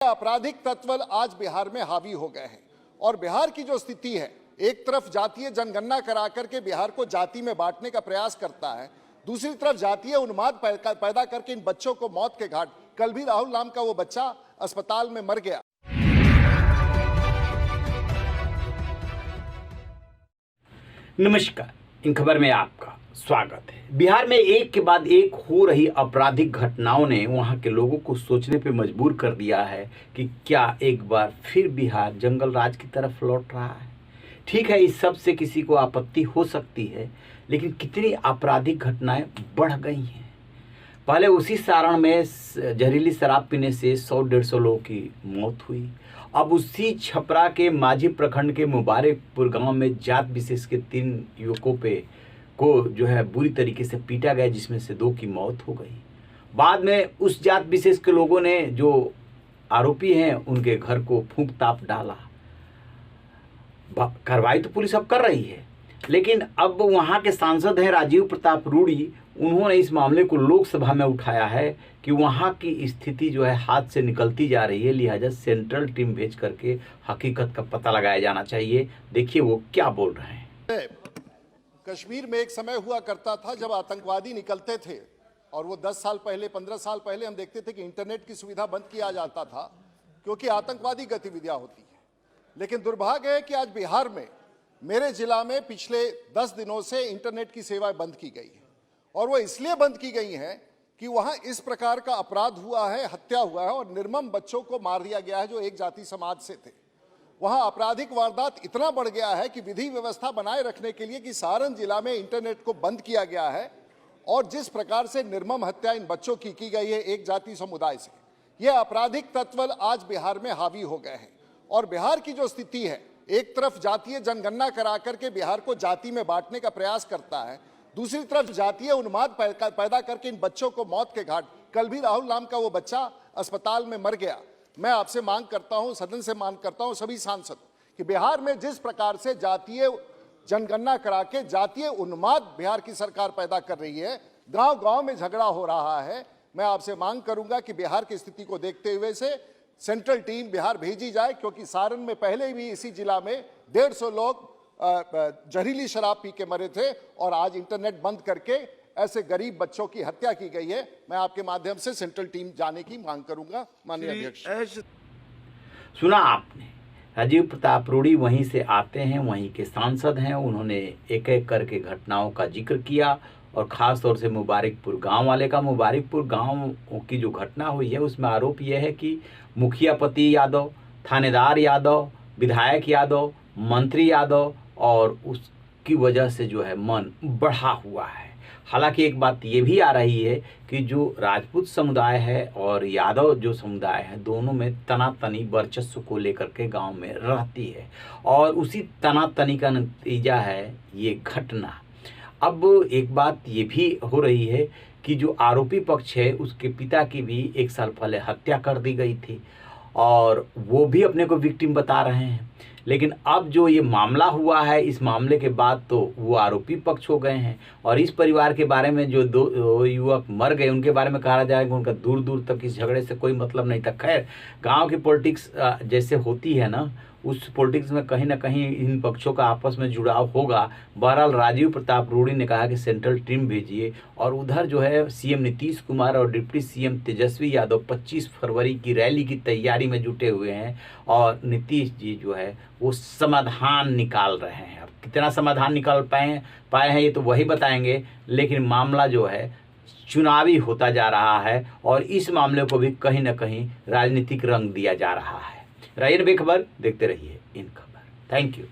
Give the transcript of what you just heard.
आपराधिक तत्व आज बिहार में हावी हो गए हैं और बिहार की जो स्थिति है, एक तरफ जातीय जनगणना करा करके बिहार को जाति में बांटने का प्रयास करता है, दूसरी तरफ जातीय उन्माद पैदा करके इन बच्चों को मौत के घाट। कल भी राहुल नाम का वो बच्चा अस्पताल में मर गया। नमस्कार, इन खबर में आपका स्वागत है। बिहार में एक के बाद एक हो रही आपराधिक घटनाओं ने वहां के लोगों को सोचने पे मजबूर कर दिया है कि क्या एक बार फिर बिहार जंगल राज की तरफ लौट रहा है। ठीक है, इस सब से किसी को आपत्ति हो सकती है, लेकिन कितनी आपराधिक घटनाएं बढ़ गई हैं। पहले उसी सारण में जहरीली शराब पीने से 100-150 लोगों की मौत हुई। अब उसी छपरा के माझी प्रखंड के मुबारकपुर गांव में जात विशेष के 3 युवकों को बुरी तरीके से पीटा गया, जिसमें से 2 की मौत हो गई। बाद में उस जात विशेष के लोगों ने, जो आरोपी हैं, उनके घर को फूंक ताप डाला। कार्रवाई तो पुलिस अब कर रही है, लेकिन अब वहां के सांसद हैं राजीव प्रताप रूडी। उन्होंने इस मामले को लोकसभा में उठाया है कि वहां की स्थिति हाथ से निकलती जा रही है, लिहाजा सेंट्रल टीम भेज करके हकीकत का पता लगाया जाना चाहिए। देखिए वो क्या बोल रहे हैं। कश्मीर में एक समय हुआ करता था जब आतंकवादी निकलते थे और वो 10 साल पहले 15 साल पहले हम देखते थे कि इंटरनेट की सुविधा बंद किया जाता था क्योंकि आतंकवादी गतिविधियां होती है। लेकिन दुर्भाग्य है कि आज बिहार में, मेरे जिला में पिछले 10 दिनों से इंटरनेट की सेवाएं बंद की गई है और वो इसलिए बंद की गई है कि वहां इस प्रकार का अपराध हुआ है, हत्या हुआ है और निर्मम बच्चों को मार दिया गया है जो एक जाति समाज से थे। वहां आपराधिक वारदात इतना बढ़ गया है कि विधि व्यवस्था बनाए रखने के लिए कि सारण जिला में इंटरनेट को बंद किया गया है और जिस प्रकार से निर्मम हत्या इन बच्चों की गई है एक जाति समुदाय से, ये आपराधिक तत्व आज बिहार में हावी हो गए हैं। और बिहार की जो स्थिति है, एक तरफ जातीय जनगणना करा करके बिहार को जाति में बांटने का प्रयास करता है, दूसरी तरफ जातीय उन्माद पैदा करके इन बच्चों को मौत के घाट। कल भी राहुल नाम का वो बच्चा अस्पताल में मर गया। मैं आपसे मांग करता हूं, सदन से मांग करता हूं, सभी सांसद, कि बिहार में जिस प्रकार से जातीय जनगणना करा के जातीय उन्माद बिहार की सरकार पैदा कर रही है, गांव-गांव में झगड़ा हो रहा है, मैं आपसे मांग करूंगा कि बिहार की स्थिति को देखते हुए से सेंट्रल टीम बिहार भेजी जाए, क्योंकि सारण में पहले भी इसी जिला में 150 लोग जहरीली शराब पी के मरे थे और आज इंटरनेट बंद करके ऐसे गरीब बच्चों की हत्या की गई है। मैं आपके माध्यम से सेंट्रल टीम जाने की मांग करूंगा। माननीय अध्यक्ष, सुना आपने, राजीव प्रताप रूडी वहीं से आते हैं, वहीं के सांसद हैं। उन्होंने एक एक करके घटनाओं का जिक्र किया और ख़ास तौर से मुबारकपुर गांव वाले का। मुबारकपुर गांव की जो घटना हुई है उसमें आरोप यह है कि मुखियापति यादव, थानेदार यादव, विधायक यादव, मंत्री यादव और उसकी वजह से मन बढ़ा हुआ है। हालांकि एक बात ये भी आ रही है कि जो राजपूत समुदाय है और यादव जो समुदाय है, दोनों में तनातनी वर्चस्व को लेकर के गांव में रहती है और उसी तनातनी का नतीजा है ये घटना। अब एक बात ये भी हो रही है कि जो आरोपी पक्ष है उसके पिता की भी 1 साल पहले हत्या कर दी गई थी और वो भी अपने को विक्टिम बता रहे हैं। लेकिन अब जो ये मामला हुआ है, इस मामले के बाद तो वो आरोपी पक्ष हो गए हैं और इस परिवार के बारे में जो 2 युवक मर गए उनके बारे में कहा जाएगा उनका दूर दूर तक इस झगड़े से कोई मतलब नहीं था। खैर, गांव की पॉलिटिक्स जैसे होती है ना, उस पॉलिटिक्स में कहीं ना कहीं इन पक्षों का आपस में जुड़ाव होगा। बहरहाल राजीव प्रताप रूडी ने कहा कि सेंट्रल टीम भेजिए और उधर सीएम नीतीश कुमार और डिप्टी सीएम तेजस्वी यादव 25 फरवरी की रैली की तैयारी में जुटे हुए हैं और नीतीश जी वो समाधान निकाल रहे हैं। अब कितना समाधान निकाल पाए हैं ये तो वही बताएंगे, लेकिन मामला चुनावी होता जा रहा है और इस मामले को भी कहीं ना कहीं राजनीतिक रंग दिया जा रहा है। रहिए बेखबर, देखते रहिए इन खबर। Thank you.